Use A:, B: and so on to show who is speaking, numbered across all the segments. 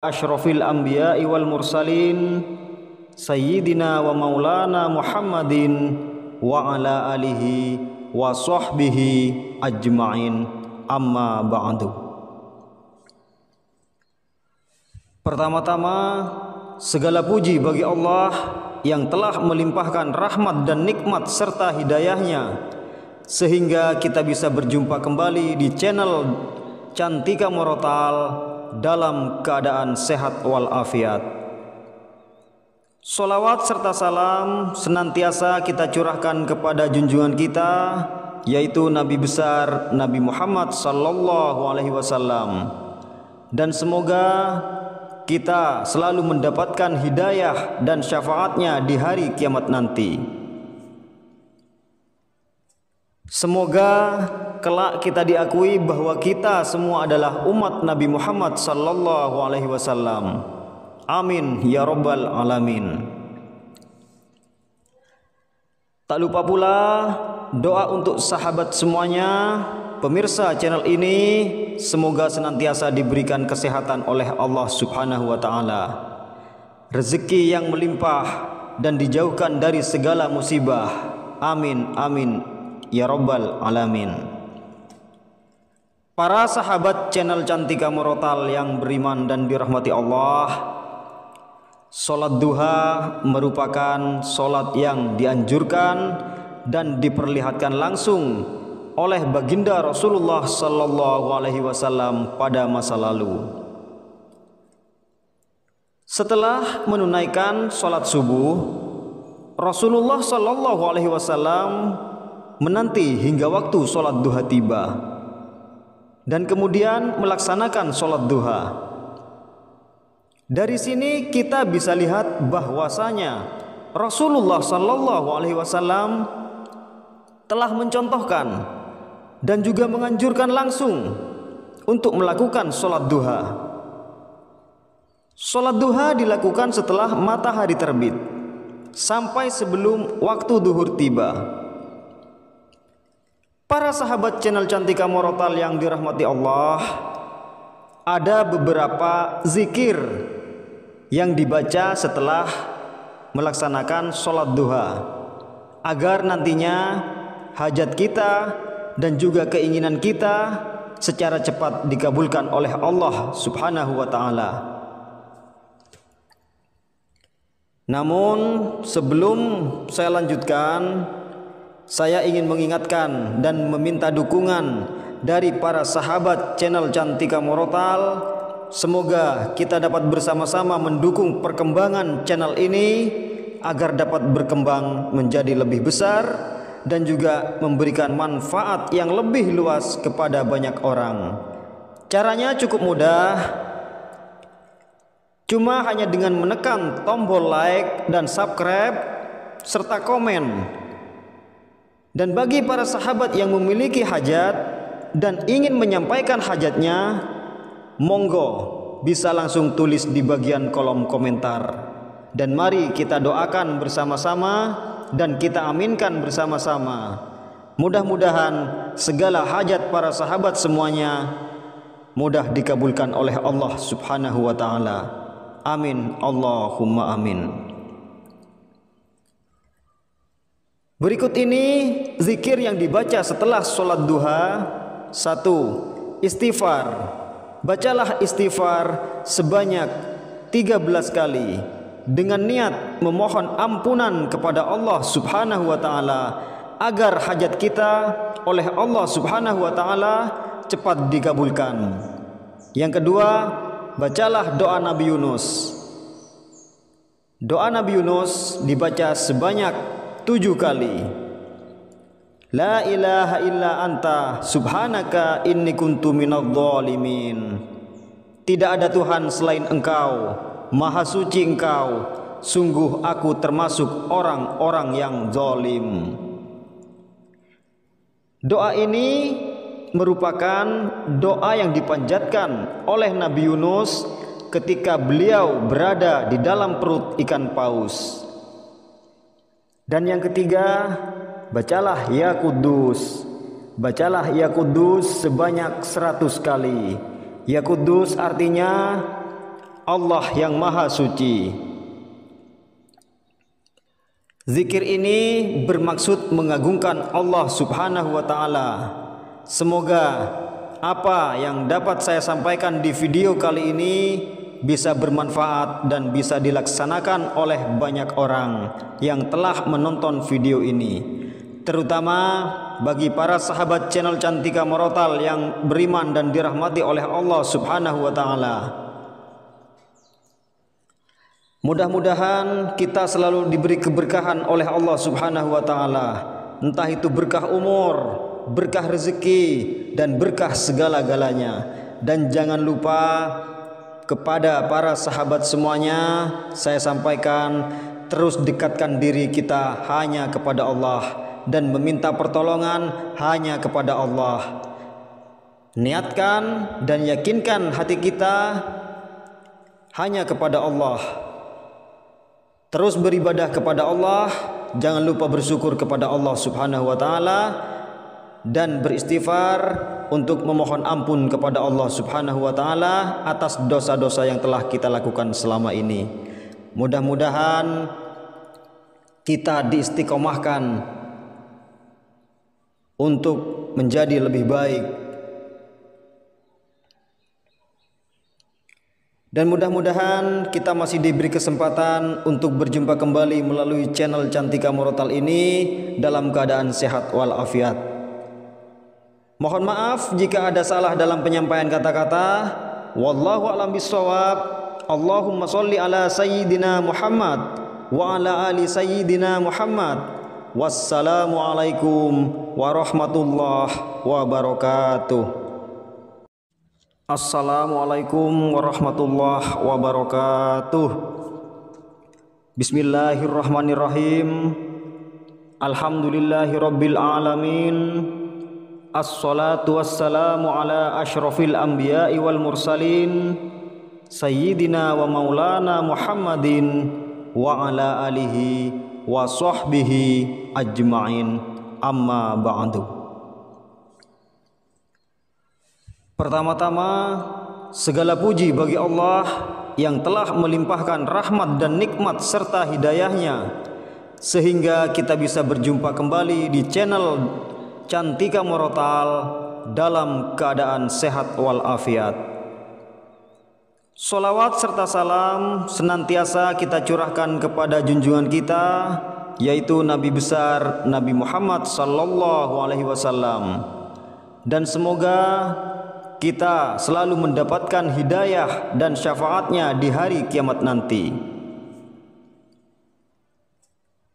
A: Ashrafil anbiya'i wal mursalin sayyidina wa maulana Muhammadin wa ala alihi wa sahbihi ajma'in, amma ba'du. Pertama-tama segala puji bagi Allah yang telah melimpahkan rahmat dan nikmat serta hidayahnya sehingga kita bisa berjumpa kembali di channel Cantika Morotal dalam keadaan sehat walafiat. Salawat serta salam senantiasa kita curahkan kepada junjungan kita, yaitu Nabi besar Nabi Muhammad sallallahu alaihi wasallam, dan semoga kita selalu mendapatkan hidayah dan syafaatnya di hari kiamat nanti. Semoga kelak kita diakui bahwa kita semua adalah umat Nabi Muhammad sallallahu alaihi wasallam. Amin ya rabbal alamin. Tak lupa pula doa untuk sahabat semuanya, pemirsa channel ini, semoga senantiasa diberikan kesehatan oleh Allah Subhanahu wa taala, rezeki yang melimpah dan dijauhkan dari segala musibah. Amin amin ya rabbal alamin. Para sahabat channel Cantika Morotal yang beriman dan dirahmati Allah, salat duha merupakan salat yang dianjurkan dan diperlihatkan langsung oleh baginda Rasulullah sallallahu alaihi wasallam pada masa lalu. Setelah menunaikan salat subuh, Rasulullah sallallahu alaihi wasallam menanti hingga waktu salat duha tiba dan kemudian melaksanakan salat duha. Dari sini kita bisa lihat bahwasanya Rasulullah sallallahu alaihi wasallam telah mencontohkan dan juga menganjurkan langsung untuk melakukan salat duha. Salat duha dilakukan setelah matahari terbit sampai sebelum waktu duhur tiba. Para sahabat channel Cantika Morotal yang dirahmati Allah, ada beberapa zikir yang dibaca setelah melaksanakan sholat duha agar nantinya hajat kita dan juga keinginan kita secara cepat dikabulkan oleh Allah Subhanahu wa ta'ala. Namun sebelum saya lanjutkan, saya ingin mengingatkan dan meminta dukungan dari para sahabat channel Cantika Morotal. Semoga kita dapat bersama-sama mendukung perkembangan channel ini agar dapat berkembang menjadi lebih besar dan juga memberikan manfaat yang lebih luas kepada banyak orang. Caranya cukup mudah, cuma hanya dengan menekan tombol like dan subscribe serta komen. Dan bagi para sahabat yang memiliki hajat dan ingin menyampaikan hajatnya, monggo bisa langsung tulis di bagian kolom komentar. Dan mari kita doakan bersama-sama dan kita aminkan bersama-sama. Mudah-mudahan segala hajat para sahabat semuanya mudah dikabulkan oleh Allah Subhanahu wa ta'ala. Amin Allahumma amin. Berikut ini zikir yang dibaca setelah sholat duha. 1. Istighfar. Bacalah istighfar sebanyak 13 kali dengan niat memohon ampunan kepada Allah Subhanahu wa ta'ala agar hajat kita oleh Allah Subhanahu wa ta'ala cepat dikabulkan. Yang kedua, bacalah doa Nabi Yunus. Doa Nabi Yunus dibaca sebanyak 7 kali. La ilaha illa anta subhanaka inni kuntu minadh dhalimin. Tidak ada Tuhan selain Engkau, Maha suci Engkau, sungguh aku termasuk orang-orang yang zalim. Doa ini merupakan doa yang dipanjatkan oleh Nabi Yunus ketika beliau berada di dalam perut ikan paus. Dan yang ketiga, bacalah ya Kudus. Bacalah ya Kudus sebanyak 100 kali. Ya Kudus artinya Allah yang Maha Suci. Zikir ini bermaksud mengagungkan Allah Subhanahu wa Ta'ala. Semoga apa yang dapat saya sampaikan di video kali ini bisa bermanfaat dan bisa dilaksanakan oleh banyak orang yang telah menonton video ini, terutama bagi para sahabat channel Cantika Morotal yang beriman dan dirahmati oleh Allah Subhanahu wa Ta'ala. Mudah-mudahan kita selalu diberi keberkahan oleh Allah Subhanahu wa Ta'ala, entah itu berkah umur, berkah rezeki, dan berkah segala-galanya. Dan jangan lupa kepada para sahabat semuanya, saya sampaikan, terus dekatkan diri kita hanya kepada Allah dan meminta pertolongan hanya kepada Allah. Niatkan dan yakinkan hati kita hanya kepada Allah. Terus beribadah kepada Allah, jangan lupa bersyukur kepada Allah Subhanahu wa Ta'ala, dan beristighfar untuk memohon ampun kepada Allah Subhanahu wa Ta'ala atas dosa-dosa yang telah kita lakukan selama ini. Mudah-mudahan kita diistiqomahkan untuk menjadi lebih baik, dan mudah-mudahan kita masih diberi kesempatan untuk berjumpa kembali melalui channel Cantika Morotal ini dalam keadaan sehat walafiat. Mohon maaf jika ada salah dalam penyampaian kata-kata. Wallahu a'lam bishawab. Allahumma sholli ala sayyidina Muhammad wa ala ali sayyidina Muhammad. Wassalamualaikum warahmatullahi wabarakatuh. Assalamualaikum warahmatullahi wabarakatuh. Bismillahirrahmanirrahim. Alhamdulillahi rabbil alamin. Assalatu wassalamu ala ashrafil anbiya'i wal mursalin, sayyidina wa maulana Muhammadin wa ala alihi wa sahbihi ajma'in, amma ba'du. Pertama-tama, segala puji bagi Allah yang telah melimpahkan rahmat dan nikmat serta hidayahnya sehingga kita bisa berjumpa kembali di channel Cantika Morotal dalam keadaan sehat walafiat. Sholawat serta salam senantiasa kita curahkan kepada junjungan kita, yaitu Nabi besar Nabi Muhammad sallallahu alaihi wasallam, dan semoga kita selalu mendapatkan hidayah dan syafaatnya di hari kiamat nanti.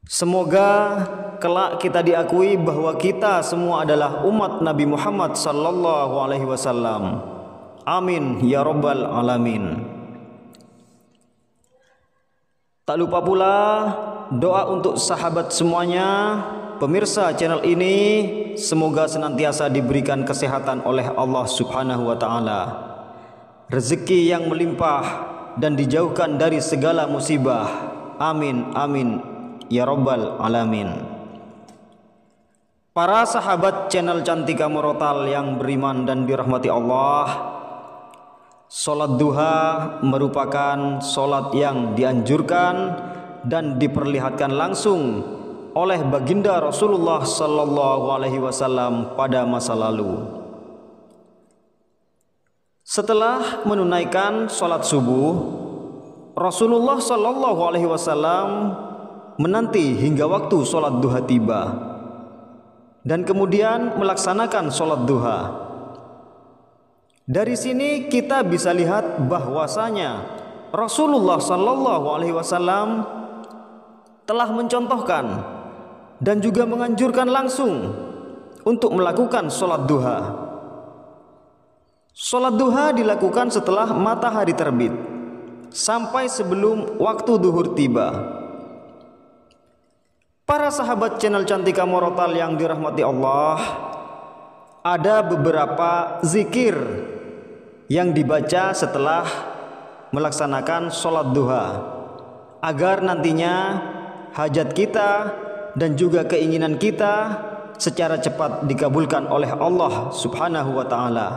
A: Semoga kelak kita diakui bahwa kita semua adalah umat Nabi Muhammad sallallahu alaihi wasallam. Amin ya rabbal alamin. Tak lupa pula doa untuk sahabat semuanya, pemirsa channel ini, semoga senantiasa diberikan kesehatan oleh Allah Subhanahu wa Ta'ala, rezeki yang melimpah, dan dijauhkan dari segala musibah. Amin amin ya rabbal alamin. Para sahabat channel Cantika Morotal yang beriman dan dirahmati Allah, sholat duha merupakan sholat yang dianjurkan dan diperlihatkan langsung oleh baginda Rasulullah sallallahu alaihi wasallam pada masa lalu. Setelah menunaikan sholat subuh, Rasulullah sallallahu alaihi wasallam menanti hingga waktu sholat duha tiba dan kemudian melaksanakan sholat duha. Dari sini kita bisa lihat bahwasanya Rasulullah sallallahu alaihi wasallam telah mencontohkan dan juga menganjurkan langsung untuk melakukan sholat duha. Sholat duha dilakukan setelah matahari terbit sampai sebelum waktu duhur tiba. Para sahabat channel Cantika Morotal yang dirahmati Allah, ada beberapa zikir yang dibaca setelah melaksanakan sholat duha agar nantinya hajat kita dan juga keinginan kita secara cepat dikabulkan oleh Allah Subhanahu wa Ta'ala.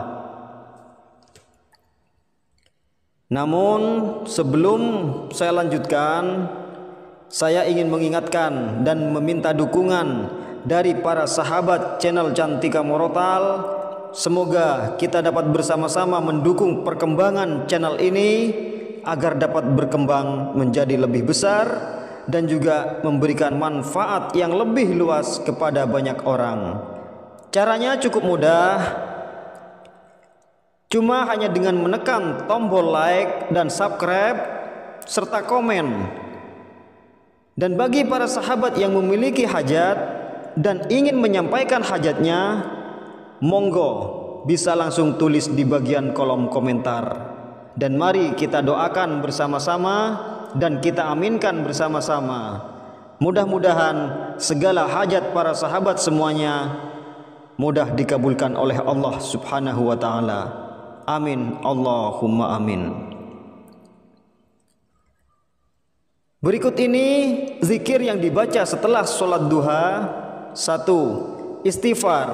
A: Namun sebelum saya lanjutkan, saya ingin mengingatkan dan meminta dukungan dari para sahabat channel Cantika Morotal. Semoga kita dapat bersama-sama mendukung perkembangan channel ini agar dapat berkembang menjadi lebih besar dan juga memberikan manfaat yang lebih luas kepada banyak orang. Caranya cukup mudah, cuma hanya dengan menekan tombol like dan subscribe serta komen. Dan bagi para sahabat yang memiliki hajat dan ingin menyampaikan hajatnya, monggo bisa langsung tulis di bagian kolom komentar. Dan mari kita doakan bersama-sama dan kita aminkan bersama-sama. Mudah-mudahan segala hajat para sahabat semuanya mudah dikabulkan oleh Allah Subhanahu wa taala. Amin, Allahumma amin. Berikut ini zikir yang dibaca setelah sholat duha. 1. Istighfar.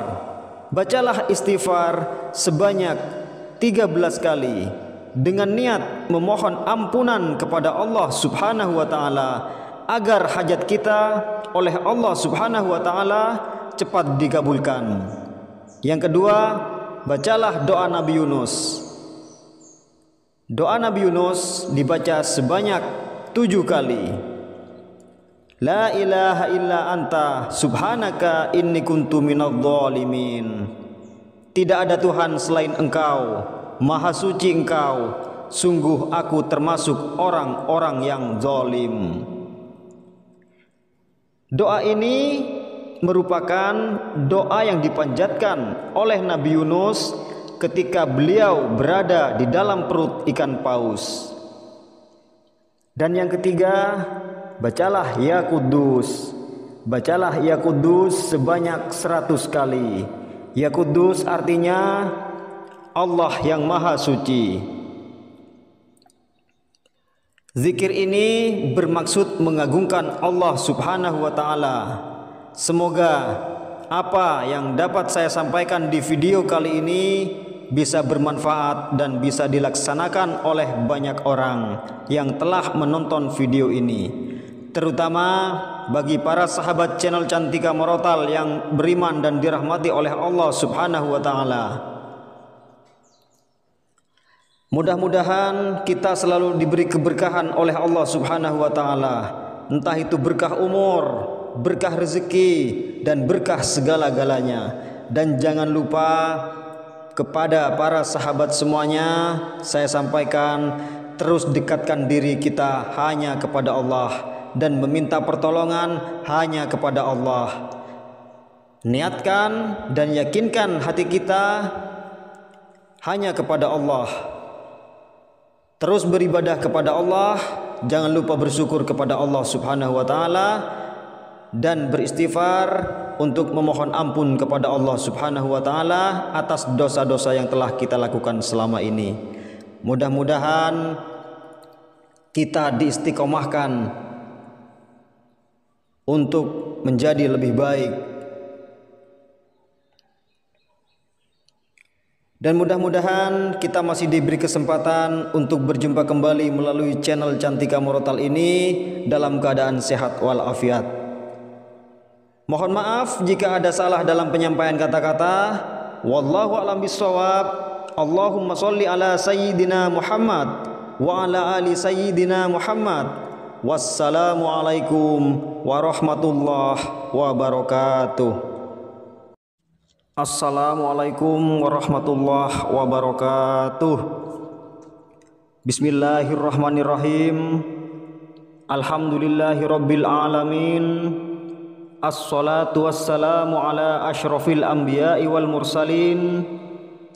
A: Bacalah istighfar sebanyak 13 kali dengan niat memohon ampunan kepada Allah Subhanahu wa taala agar hajat kita oleh Allah Subhanahu wa taala cepat dikabulkan. Yang kedua, bacalah doa Nabi Yunus. Doa Nabi Yunus dibaca sebanyak 7 kali. La ilaha illa anta subhanaka inni kuntu minadh dhalimin. Tidak ada Tuhan selain Engkau, Maha suci Engkau, sungguh aku termasuk orang-orang yang zalim. Doa ini merupakan doa yang dipanjatkan oleh Nabi Yunus ketika beliau berada di dalam perut ikan paus. Dan yang ketiga, bacalah Ya Kudus. Bacalah Ya Kudus sebanyak 100 kali. Ya Kudus artinya Allah yang Maha Suci. Zikir ini bermaksud mengagungkan Allah Subhanahu wa taala. Semoga apa yang dapat saya sampaikan di video kali ini bisa bermanfaat dan bisa dilaksanakan oleh banyak orang yang telah menonton video ini, terutama bagi para sahabat channel Cantika Morotal yang beriman dan dirahmati oleh Allah Subhanahu wa taala. Mudah-mudahan kita selalu diberi keberkahan oleh Allah Subhanahu wa taala, entah itu berkah umur, berkah rezeki, dan berkah segala-galanya. Dan jangan lupa kepada para sahabat semuanya, saya sampaikan terus dekatkan diri kita hanya kepada Allah dan meminta pertolongan hanya kepada Allah. Niatkan dan yakinkan hati kita hanya kepada Allah. Terus beribadah kepada Allah, jangan lupa bersyukur kepada Allah Subhanahu wa taala dan beristighfar untuk memohon ampun kepada Allah Subhanahu wa taala atas dosa-dosa yang telah kita lakukan selama ini. Mudah-mudahan kita diistiqomahkan untuk menjadi lebih baik. Dan mudah-mudahan kita masih diberi kesempatan untuk berjumpa kembali melalui channel Cantika Morotal ini dalam keadaan sehat walafiat. Mohon maaf jika ada salah dalam penyampaian kata-kata. Wallahu a'lam bishawab. Allahumma sholli ala sayyidina Muhammad wa ala ali sayyidina Muhammad. Wassalamualaikum warahmatullahi wabarakatuh. Assalamualaikum warahmatullahi wabarakatuh. Bismillahirrahmanirrahim. Alhamdulillahi rabbil alamin. Assalatu wassalamu ala ashrafil anbiya'i wal mursalin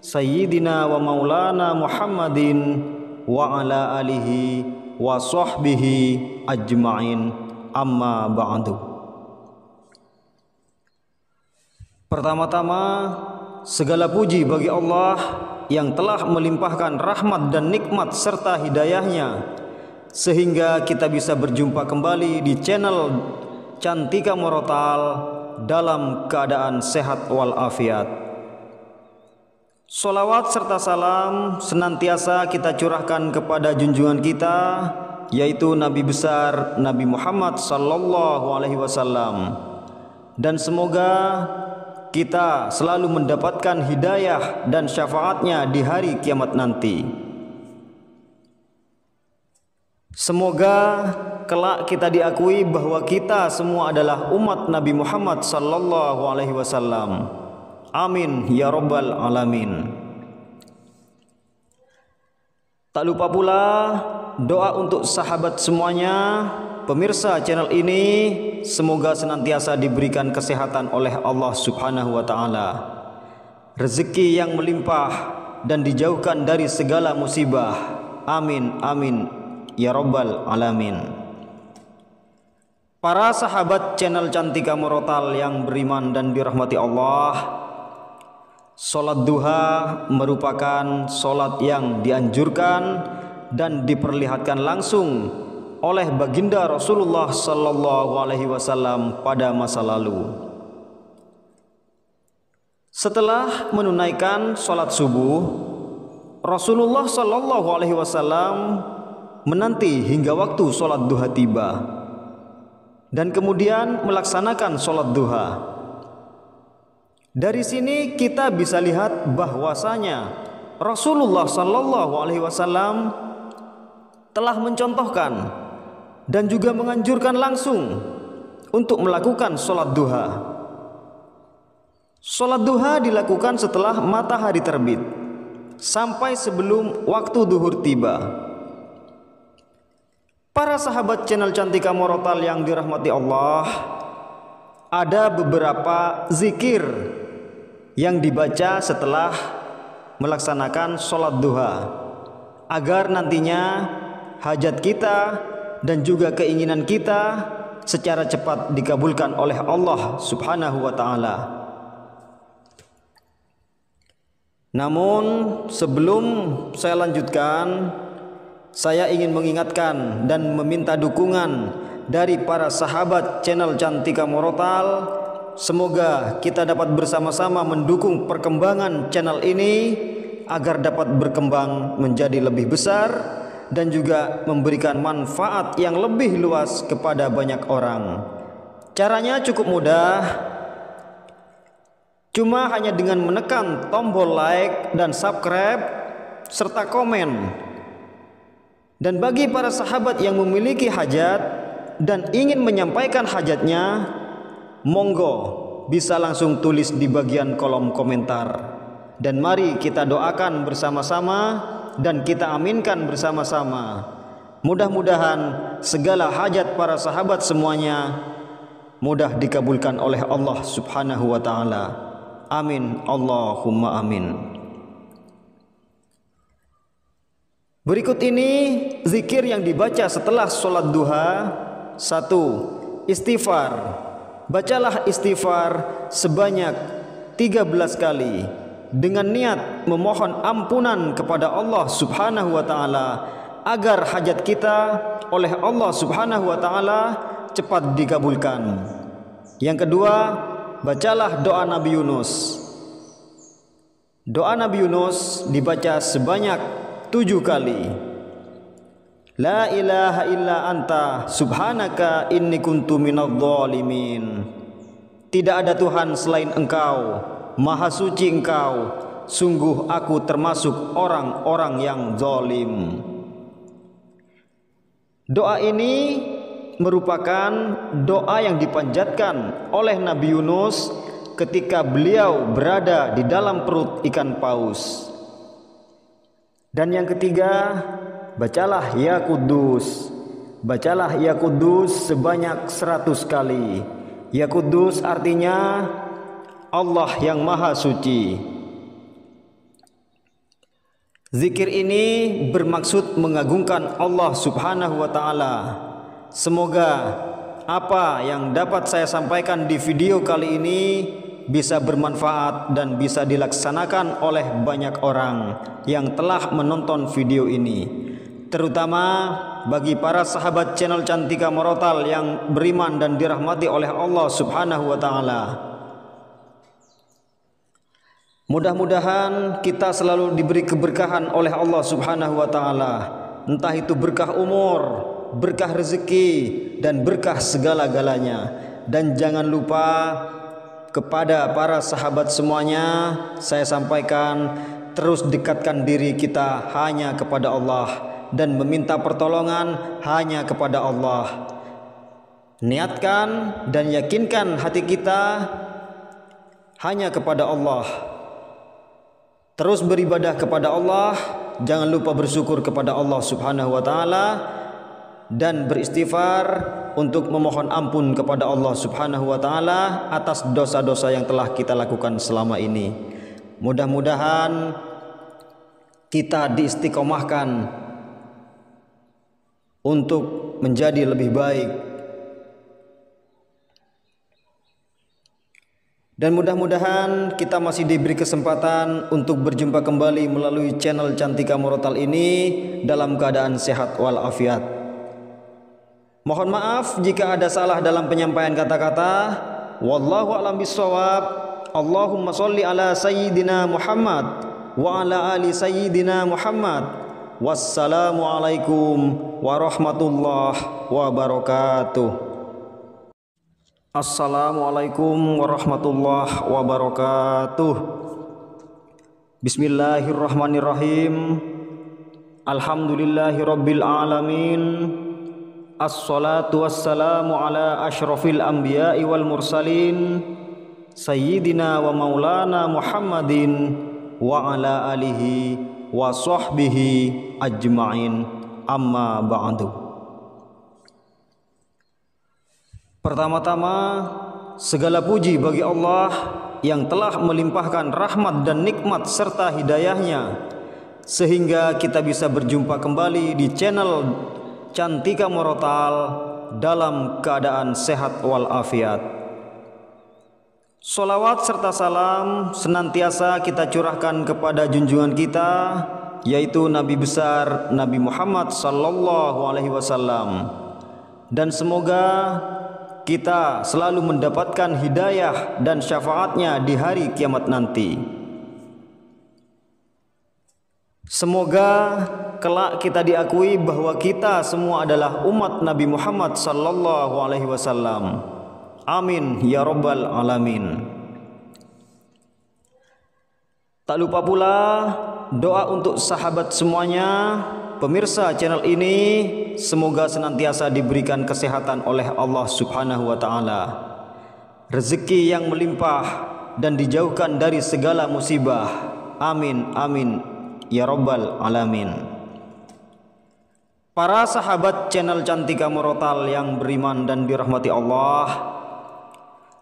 A: Sayyidina wa maulana Muhammadin wa ala alihi wa sahbihi ajma'in. Amma ba'du. Pertama-tama, segala puji bagi Allah yang telah melimpahkan rahmat dan nikmat serta hidayahnya sehingga kita bisa berjumpa kembali di channel Cantika Morotal dalam keadaan sehat walafiat. Sholawat serta salam senantiasa kita curahkan kepada junjungan kita, yaitu Nabi besar Nabi Muhammad sallallahu alaihi wasallam. Dan semoga kita selalu mendapatkan hidayah dan syafaatnya di hari kiamat nanti. Semoga kelak kita diakui bahwa kita semua adalah umat Nabi Muhammad sallallahu alaihi wasallam. Amin ya rabbal alamin. Tak lupa pula doa untuk sahabat semuanya, pemirsa channel ini, semoga senantiasa diberikan kesehatan oleh Allah Subhanahu wa taala, rezeki yang melimpah dan dijauhkan dari segala musibah. Amin amin ya rabbal alamin. Para sahabat channel Cantika Morotal yang beriman dan dirahmati Allah, sholat duha merupakan sholat yang dianjurkan dan diperlihatkan langsung oleh baginda Rasulullah sallallahu alaihi wasallam pada masa lalu. Setelah menunaikan sholat subuh, Rasulullah sallallahu alaihi wasallam menanti hingga waktu sholat duha tiba dan kemudian melaksanakan sholat duha. Dari sini kita bisa lihat bahwasanya Rasulullah sallallahu alaihi wasallam telah mencontohkan dan juga menganjurkan langsung untuk melakukan sholat duha. Sholat duha dilakukan setelah matahari terbit sampai sebelum waktu duhur tiba. Para sahabat channel Cantika Morotal yang dirahmati Allah, ada beberapa zikir yang dibaca setelah melaksanakan sholat duha agar nantinya hajat kita dan juga keinginan kita secara cepat dikabulkan oleh Allah Subhanahu wa taala. Namun sebelum saya lanjutkan, saya ingin mengingatkan dan meminta dukungan dari para sahabat channel Cantika Morotal. Semoga kita dapat bersama-sama mendukung perkembangan channel ini agar dapat berkembang menjadi lebih besar dan juga memberikan manfaat yang lebih luas kepada banyak orang. Caranya cukup mudah, cuma hanya dengan menekan tombol like dan subscribe serta komen. Dan bagi para sahabat yang memiliki hajat dan ingin menyampaikan hajatnya, monggo bisa langsung tulis di bagian kolom komentar. Dan mari kita doakan bersama-sama dan kita aminkan bersama-sama. Mudah-mudahan segala hajat para sahabat semuanya mudah dikabulkan oleh Allah Subhanahu wa taala. Amin Allahumma amin. Berikut ini zikir yang dibaca setelah sholat duha. 1. Istighfar. Bacalah istighfar sebanyak 13 kali dengan niat memohon ampunan kepada Allah Subhanahu wa taala agar hajat kita oleh Allah Subhanahu wa taala cepat dikabulkan. Yang kedua, bacalah doa Nabi Yunus. Doa Nabi Yunus dibaca sebanyak 7 kali. La ilaha illa anta subhanaka inni kuntu minadh dhalimin. Tidak ada Tuhan selain Engkau, Maha suci Engkau, sungguh aku termasuk orang-orang yang zalim. Doa ini merupakan doa yang dipanjatkan oleh Nabi Yunus ketika beliau berada di dalam perut ikan paus. Dan yang ketiga, bacalah Ya Kudus. Bacalah Ya Kudus sebanyak 100 kali. Ya Kudus artinya Allah yang Maha Suci. Zikir ini bermaksud mengagungkan Allah Subhanahu wa taala. Semoga apa yang dapat saya sampaikan di video kali ini bisa bermanfaat dan bisa dilaksanakan oleh banyak orang yang telah menonton video ini, terutama bagi para sahabat channel Cantika Morotal yang beriman dan dirahmati oleh Allah Subhanahu wa taala. Mudah-mudahan kita selalu diberi keberkahan oleh Allah Subhanahu wa taala, entah itu berkah umur, berkah rezeki, dan berkah segala-galanya. Dan jangan lupa kepada para sahabat semuanya saya sampaikan, terus dekatkan diri kita hanya kepada Allah dan meminta pertolongan hanya kepada Allah. Niatkan dan yakinkan hati kita hanya kepada Allah. Terus beribadah kepada Allah, jangan lupa bersyukur kepada Allah Subhanahu wa taala dan beristighfar untuk memohon ampun kepada Allah Subhanahu wa taala atas dosa-dosa yang telah kita lakukan selama ini. Mudah-mudahan kita diistiqomahkan untuk menjadi lebih baik. Dan mudah-mudahan kita masih diberi kesempatan untuk berjumpa kembali melalui channel Cantika Murotal ini dalam keadaan sehat walafiat. Mohon maaf jika ada salah dalam penyampaian kata-kata. Wallahu a'lam bishawab. Allahumma sholli ala sayyidina Muhammad wa ala ali sayyidina Muhammad. Wassalamualaikum warahmatullahi wabarakatuh. Assalamualaikum warahmatullahi wabarakatuh. Bismillahirrahmanirrahim. Alhamdulillahi rabbil alamin. Assalatu wassalamu ala ashrafil anbiya'i wal mursalin Sayyidina wa maulana Muhammadin wa ala alihi wa sahbihi ajma'in, amma ba'du. Pertama-tama, segala puji bagi Allah yang telah melimpahkan rahmat dan nikmat serta hidayahnya sehingga kita bisa berjumpa kembali di channel Cantika Murotal dalam keadaan sehat walafiat. Sholawat serta salam senantiasa kita curahkan kepada junjungan kita, yaitu Nabi besar Nabi Muhammad sallallahu alaihi wasallam. Dan semoga kita selalu mendapatkan hidayah dan syafaatnya di hari kiamat nanti. Semoga kelak kita diakui bahwa kita semua adalah umat Nabi Muhammad sallallahu alaihi wasallam. Amin ya rabbal alamin. Tak lupa pula doa untuk sahabat semuanya, pemirsa channel ini, semoga senantiasa diberikan kesehatan oleh Allah Subhanahu wa taala, rezeki yang melimpah dan dijauhkan dari segala musibah. Amin amin ya rabbal alamin. Para sahabat channel Cantika Murotal yang beriman dan dirahmati Allah,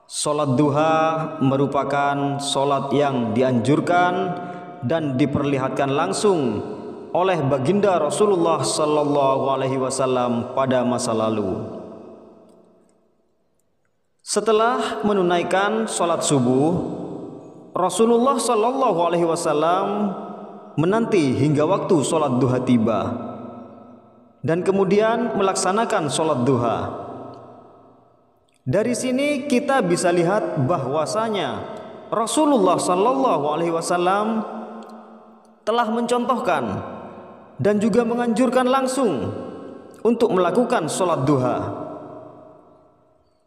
A: salat duha merupakan salat yang dianjurkan dan diperlihatkan langsung oleh baginda Rasulullah sallallahu alaihi wasallam pada masa lalu. Setelah menunaikan salat subuh, Rasulullah sallallahu alaihi wasallam menanti hingga waktu salat duha tiba dan kemudian melaksanakan salat duha. Dari sini kita bisa lihat bahwasanya Rasulullah sallallahu alaihi wasallam telah mencontohkan dan juga menganjurkan langsung untuk melakukan sholat duha.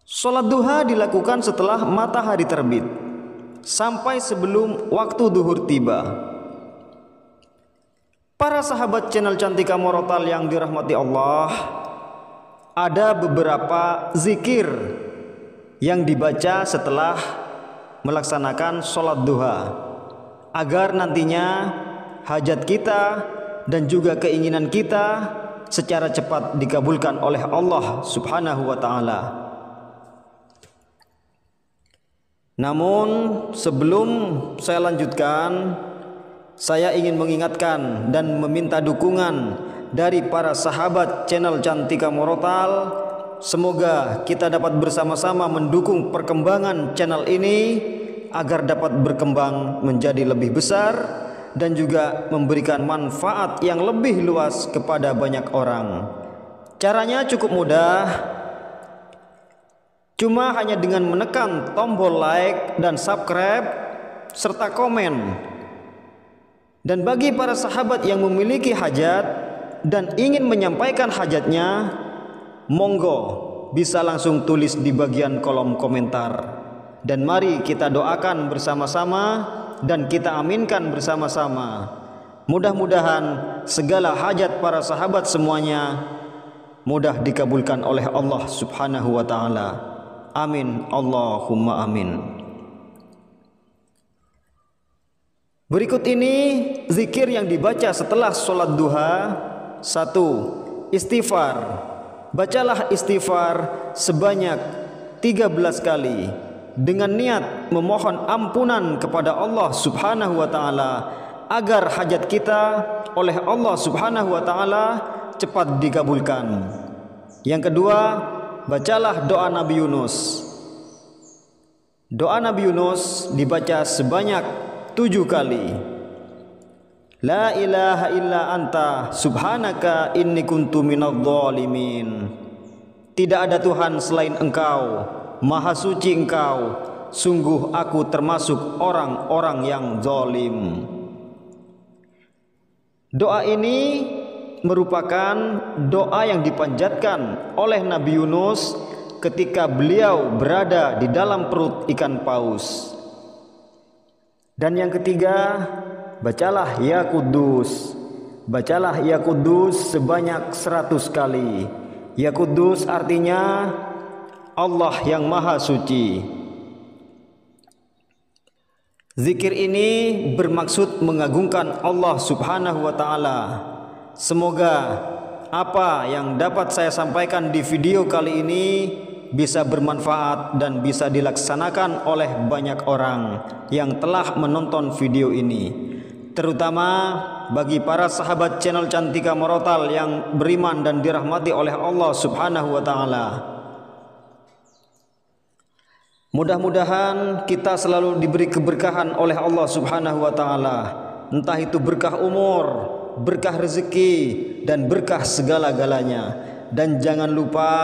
A: Sholat duha dilakukan setelah matahari terbit sampai sebelum waktu duhur tiba. Para sahabat channel Cantika Murotal yang dirahmati Allah, ada beberapa zikir yang dibaca setelah melaksanakan sholat duha agar nantinya hajat kita dan juga keinginan kita secara cepat dikabulkan oleh Allah Subhanahu wa taala. Namun sebelum saya lanjutkan, saya ingin mengingatkan dan meminta dukungan dari para sahabat channel Cantika Murotal. Semoga kita dapat bersama-sama mendukung perkembangan channel ini agar dapat berkembang menjadi lebih besar dan juga memberikan manfaat yang lebih luas kepada banyak orang. Caranya cukup mudah, cuma hanya dengan menekan tombol like dan subscribe serta komen. Dan bagi para sahabat yang memiliki hajat dan ingin menyampaikan hajatnya, monggo bisa langsung tulis di bagian kolom komentar. Dan mari kita doakan bersama-sama dan kita aminkan bersama-sama. Mudah-mudahan segala hajat para sahabat semuanya mudah dikabulkan oleh Allah Subhanahu wa taala. Amin, Allahumma amin. Berikut ini zikir yang dibaca setelah sholat duha. 1. Istighfar. Bacalah istighfar sebanyak 13 kali dengan niat memohon ampunan kepada Allah Subhanahu wa taala agar hajat kita oleh Allah Subhanahu wa taala cepat dikabulkan. Yang kedua, bacalah doa Nabi Yunus. Doa Nabi Yunus dibaca sebanyak 7 kali. La ilaha illa anta subhanaka inni kuntu minadh dhalimin. Tidak ada Tuhan selain Engkau, Maha suci Engkau, sungguh aku termasuk orang-orang yang zalim. Doa ini merupakan doa yang dipanjatkan oleh Nabi Yunus ketika beliau berada di dalam perut ikan paus. Dan yang ketiga, bacalah ya Kudus. Bacalah ya Kudus sebanyak 100 kali. Ya Kudus artinya Allah yang Maha Suci. Zikir ini bermaksud mengagungkan Allah Subhanahu wa taala. Semoga apa yang dapat saya sampaikan di video kali ini bisa bermanfaat dan bisa dilaksanakan oleh banyak orang yang telah menonton video ini, terutama bagi para sahabat channel Cantika Morotal yang beriman dan dirahmati oleh Allah Subhanahu wa taala. Mudah-mudahan kita selalu diberi keberkahan oleh Allah Subhanahu wa taala, entah itu berkah umur, berkah rezeki, dan berkah segala-galanya. Dan jangan lupa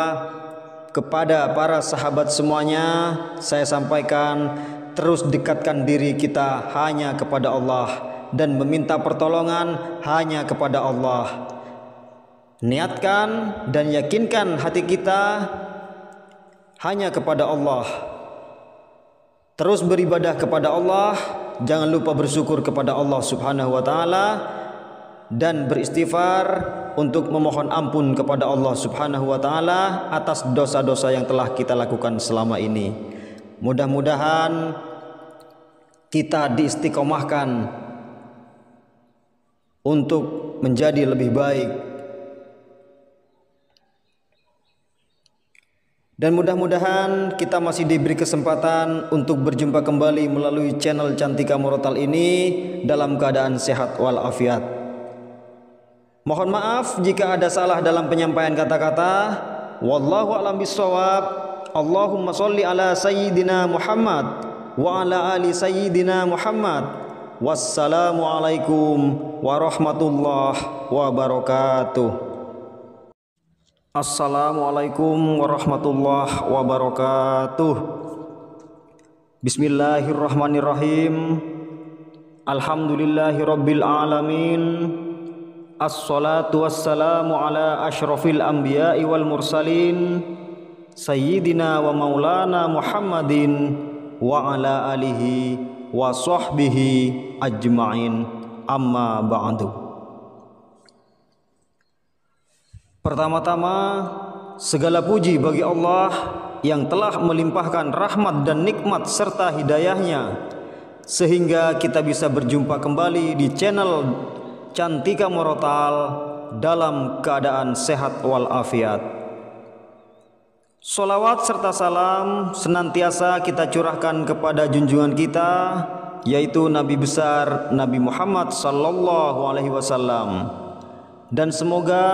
A: kepada para sahabat semuanya saya sampaikan, terus dekatkan diri kita hanya kepada Allah dan meminta pertolongan hanya kepada Allah. Niatkan dan yakinkan hati kita hanya kepada Allah. Terus beribadah kepada Allah, jangan lupa bersyukur kepada Allah Subhanahu wa taala dan beristighfar untuk memohon ampun kepada Allah Subhanahu wa taala atas dosa-dosa yang telah kita lakukan selama ini. Mudah-mudahan kita diistiqomahkan untuk menjadi lebih baik. Dan mudah-mudahan kita masih diberi kesempatan untuk berjumpa kembali melalui channel Cantika Morotal ini dalam keadaan sehat walafiat. Mohon maaf jika ada salah dalam penyampaian kata-kata. Wallahu a'lam bishawab. Allahumma sholli ala sayyidina Muhammad wa ala ali sayyidina Muhammad. Wassalamualaikum warahmatullahi wabarakatuh. Assalamualaikum warahmatullahi wabarakatuh. Bismillahirrahmanirrahim. Alhamdulillahi rabbil alamin. Assalatu wassalamu ala ashrafil anbiya'i wal mursalin sayyidina wa maulana Muhammadin wa ala alihi wa sahbihi ajma'in, amma ba'du. Pertama-tama, segala puji bagi Allah yang telah melimpahkan rahmat dan nikmat serta hidayahnya sehingga kita bisa berjumpa kembali di channel Cantika Morotal dalam keadaan sehat walafiat. Sholawat serta salam senantiasa kita curahkan kepada junjungan kita, yaitu Nabi besar Nabi Muhammad sallallahu alaihi wasallam. Dan semoga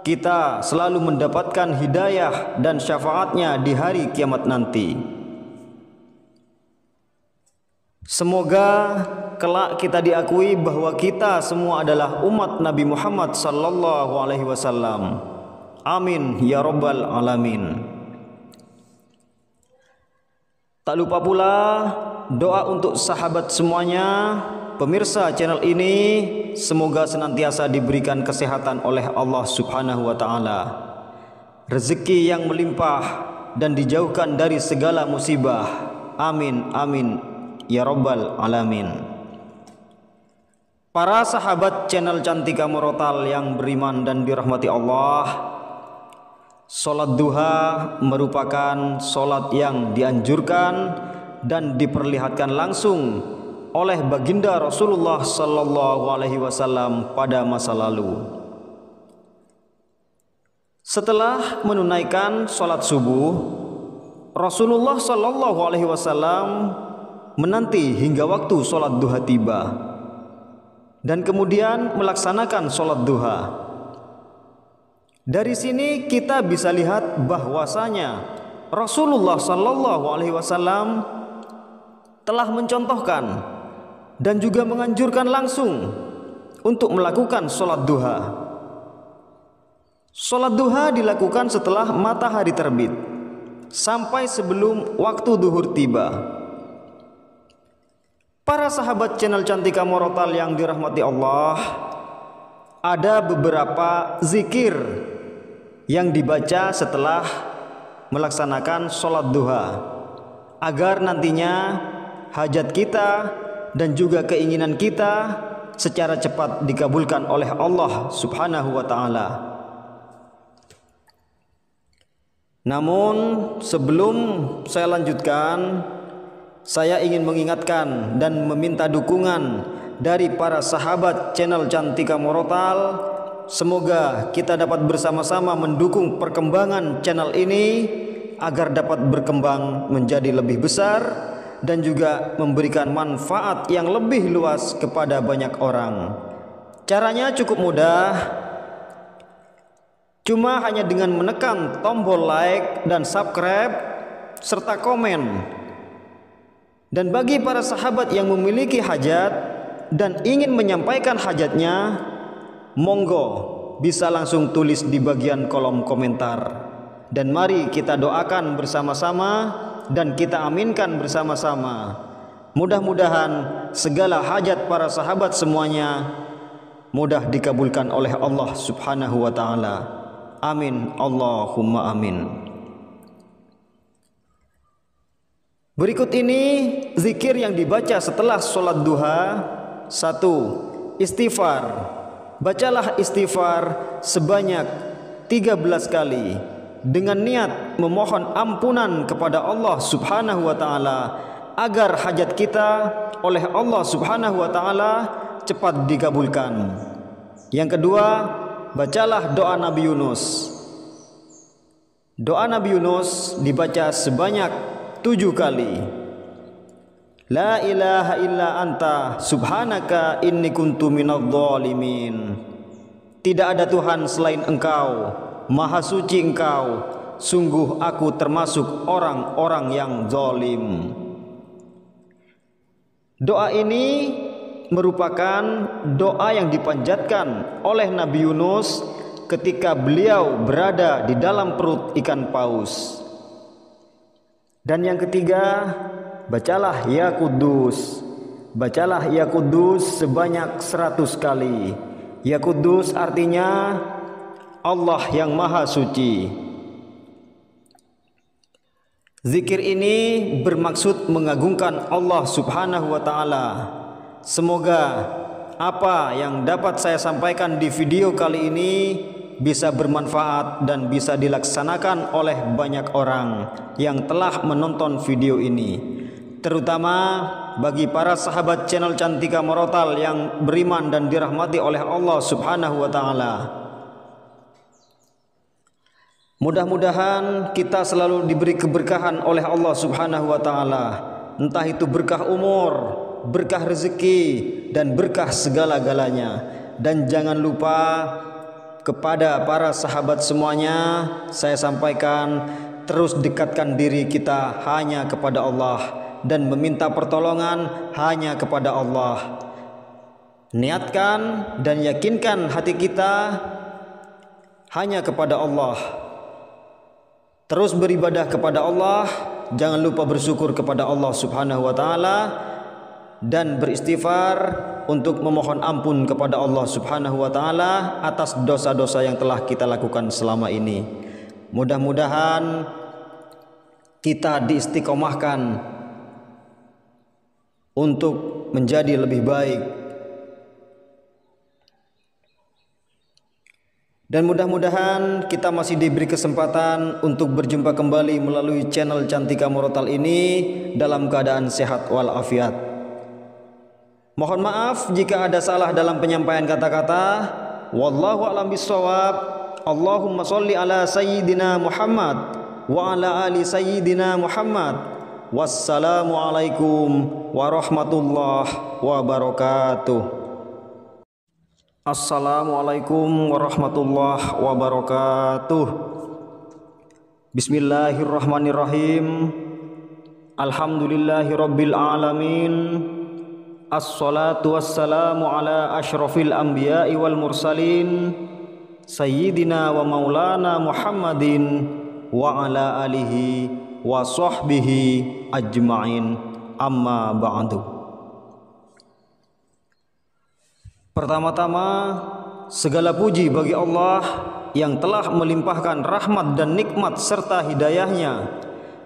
A: kita selalu mendapatkan hidayah dan syafaatnya di hari kiamat nanti. Semoga kelak kita diakui bahwa kita semua adalah umat Nabi Muhammad sallallahu alaihi wasallam. Amin ya rabbal alamin. Tak lupa pula doa untuk sahabat semuanya, pemirsa channel ini, semoga senantiasa diberikan kesehatan oleh Allah Subhanahu wa taala, rezeki yang melimpah dan dijauhkan dari segala musibah. Amin amin ya rabbal alamin. Para sahabat channel Cantika Murotal yang beriman dan dirahmati Allah, sholat duha merupakan sholat yang dianjurkan dan diperlihatkan langsung oleh baginda Rasulullah Sallallahu Alaihi Wasallam pada masa lalu. Setelah menunaikan sholat subuh, Rasulullah Sallallahu Alaihi Wasallam menanti hingga waktu sholat duha tiba dan kemudian melaksanakan sholat duha. Dari sini kita bisa lihat bahwasanya Rasulullah Sallallahu Alaihi Wasallam telah mencontohkan dan juga menganjurkan langsung untuk melakukan sholat duha. Sholat duha dilakukan setelah matahari terbit sampai sebelum waktu duhur tiba. Para sahabat channel Cantika Murotal yang dirahmati Allah, ada beberapa zikir yang dibaca setelah melaksanakan sholat duha agar nantinya hajat kita dan juga keinginan kita secara cepat dikabulkan oleh Allah Subhanahu wa taala. Namun sebelum saya lanjutkan, saya ingin mengingatkan dan meminta dukungan dari para sahabat channel Cantika Murotal. Semoga kita dapat bersama-sama mendukung perkembangan channel ini agar dapat berkembang menjadi lebih besar dan juga memberikan manfaat yang lebih luas kepada banyak orang. Caranya cukup mudah, cuma hanya dengan menekan tombol like dan subscribe serta komen. Dan bagi para sahabat yang memiliki hajat dan ingin menyampaikan hajatnya, monggo bisa langsung tulis di bagian kolom komentar. Dan mari kita doakan bersama-sama dan kita aminkan bersama-sama. Mudah-mudahan segala hajat para sahabat semuanya mudah dikabulkan oleh Allah Subhanahu wa taala. Amin Allahumma amin. Berikut ini zikir yang dibaca setelah sholat duha. 1. Istighfar. Bacalah istighfar sebanyak 13 kali dengan niat memohon ampunan kepada Allah Subhanahu wa taala agar hajat kita oleh Allah Subhanahu wa taala cepat dikabulkan. Yang kedua, bacalah doa Nabi Yunus. Doa Nabi Yunus dibaca sebanyak 7 kali. La ilaha illa anta subhanaka inni kuntu minadh dhalimin. Tidak ada Tuhan selain Engkau, Maha suci Engkau, sungguh aku termasuk orang-orang yang zalim. Doa ini merupakan doa yang dipanjatkan oleh Nabi Yunus ketika beliau berada di dalam perut ikan paus. Dan yang ketiga, bacalah ya Kudus. Bacalah ya Kudus sebanyak 100 kali. Ya Kudus artinya Allah yang Maha Suci. Zikir ini bermaksud mengagungkan Allah Subhanahu wa taala. Semoga apa yang dapat saya sampaikan di video kali ini bisa bermanfaat dan bisa dilaksanakan oleh banyak orang yang telah menonton video ini, terutama bagi para sahabat channel Cantika Murotal yang beriman dan dirahmati oleh Allah Subhanahu wa taala. Mudah-mudahan kita selalu diberi keberkahan oleh Allah Subhanahu wa taala, entah itu berkah umur, berkah rezeki dan berkah segala-galanya. Dan jangan lupa kepada para sahabat semuanya saya sampaikan, terus dekatkan diri kita hanya kepada Allah dan meminta pertolongan hanya kepada Allah. Niatkan dan yakinkan hati kita hanya kepada Allah. Terus beribadah kepada Allah jangan lupa bersyukur kepada Allah Subhanahu wa taala dan beristighfar untuk memohon ampun kepada Allah Subhanahu wa taala atas dosa-dosa yang telah kita lakukan selama ini. Mudah-mudahan kita diistiqomahkan untuk menjadi lebih baik, dan mudah-mudahan kita masih diberi kesempatan untuk berjumpa kembali melalui channel Cantika Murotal ini dalam keadaan sehat walafiat. Mohon maaf jika ada salah dalam penyampaian kata-kata. Wallahu a'lam bishawab. Allahumma sholli ala sayyidina Muhammad wa ala ali sayyidina Muhammad. Wassalamualaikum warahmatullahi wabarakatuh. Assalamualaikum warahmatullahi wabarakatuh. Bismillahirrahmanirrahim. Alhamdulillahi rabbil alamin. Assalatu wassalamu ala ashrafil anbiya'i wal mursalin sayyidina wa maulana Muhammadin wa ala alihi wa sahbihi ajma'in, amma ba'du. Pertama-tama, segala puji bagi Allah yang telah melimpahkan rahmat dan nikmat serta hidayahnya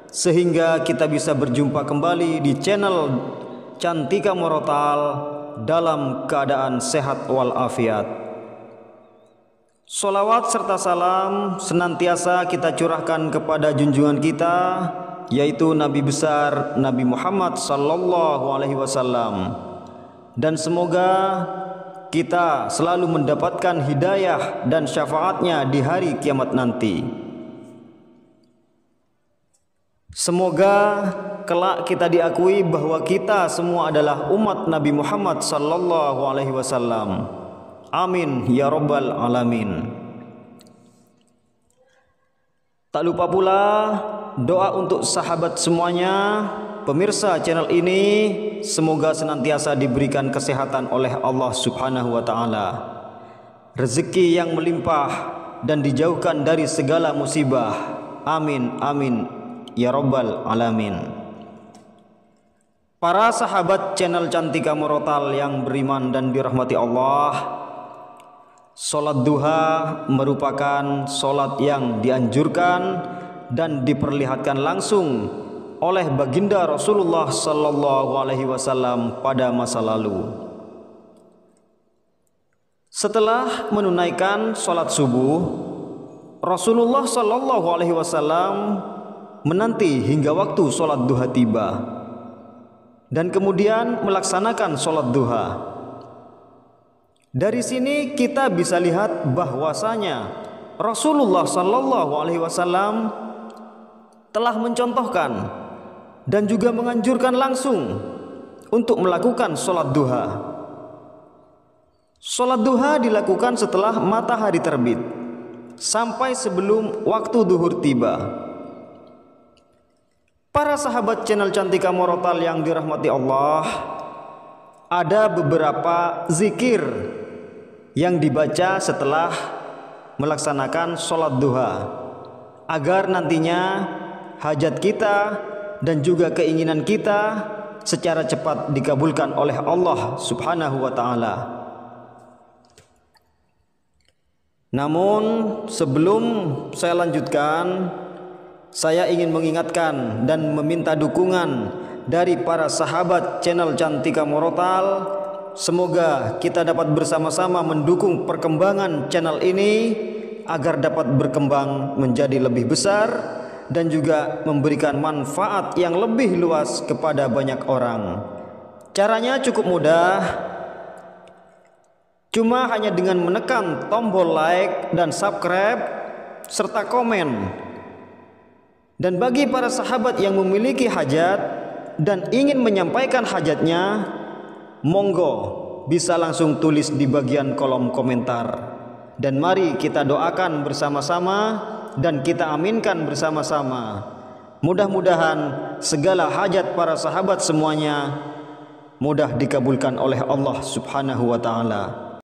A: sehingga kita bisa berjumpa kembali di channel Cantika Murotal dalam keadaan sehat walafiat. Sholawat serta salam senantiasa kita curahkan kepada junjungan kita, yaitu Nabi besar Nabi Muhammad sallallahu alaihi wasallam, dan semoga kita selalu mendapatkan hidayah dan syafaatnya di hari kiamat nanti. Semoga kelak kita diakui bahwa kita semua adalah umat Nabi Muhammad sallallahu alaihi wasallam. Amin ya rabbal alamin. Tak lupa pula doa untuk sahabat semuanya, pemirsa channel ini, semoga senantiasa diberikan kesehatan oleh Allah Subhanahu wa taala, rezeki yang melimpah dan dijauhkan dari segala musibah. Amin amin ya rabbal alamin. Para sahabat channel Cantika Murotal yang beriman dan dirahmati Allah, salat duha merupakan salat yang dianjurkan dan diperlihatkan langsung oleh baginda Rasulullah sallallahu alaihi wasallam pada masa lalu. Setelah menunaikan salat subuh, Rasulullah sallallahu alaihi wasallam menanti hingga waktu salat duha tiba dan kemudian melaksanakan salat duha. Dari sini kita bisa lihat bahwasanya Rasulullah sallallahu alaihi wasallam telah mencontohkan dan juga menganjurkan langsung untuk melakukan salat duha. Salat duha dilakukan setelah matahari terbit sampai sebelum waktu duhur tiba. Para sahabat channel Cantika Murotal yang dirahmati Allah, ada beberapa zikir yang dibaca setelah melaksanakan salat duha agar nantinya hajat kita dan juga keinginan kita secara cepat dikabulkan oleh Allah Subhanahu wa taala. Namun sebelum saya lanjutkan, saya ingin mengingatkan dan meminta dukungan dari para sahabat channel Cantika Murotal. Semoga kita dapat bersama-sama mendukung perkembangan channel ini agar dapat berkembang menjadi lebih besar dan juga memberikan manfaat yang lebih luas kepada banyak orang. Caranya cukup mudah, cuma hanya dengan menekan tombol like dan subscribe serta komen. Dan bagi para sahabat yang memiliki hajat dan ingin menyampaikan hajatnya, monggo bisa langsung tulis di bagian kolom komentar. Dan mari kita doakan bersama-sama dan kita aminkan bersama-sama. Mudah-mudahan segala hajat para sahabat semuanya mudah dikabulkan oleh Allah Subhanahu wa taala.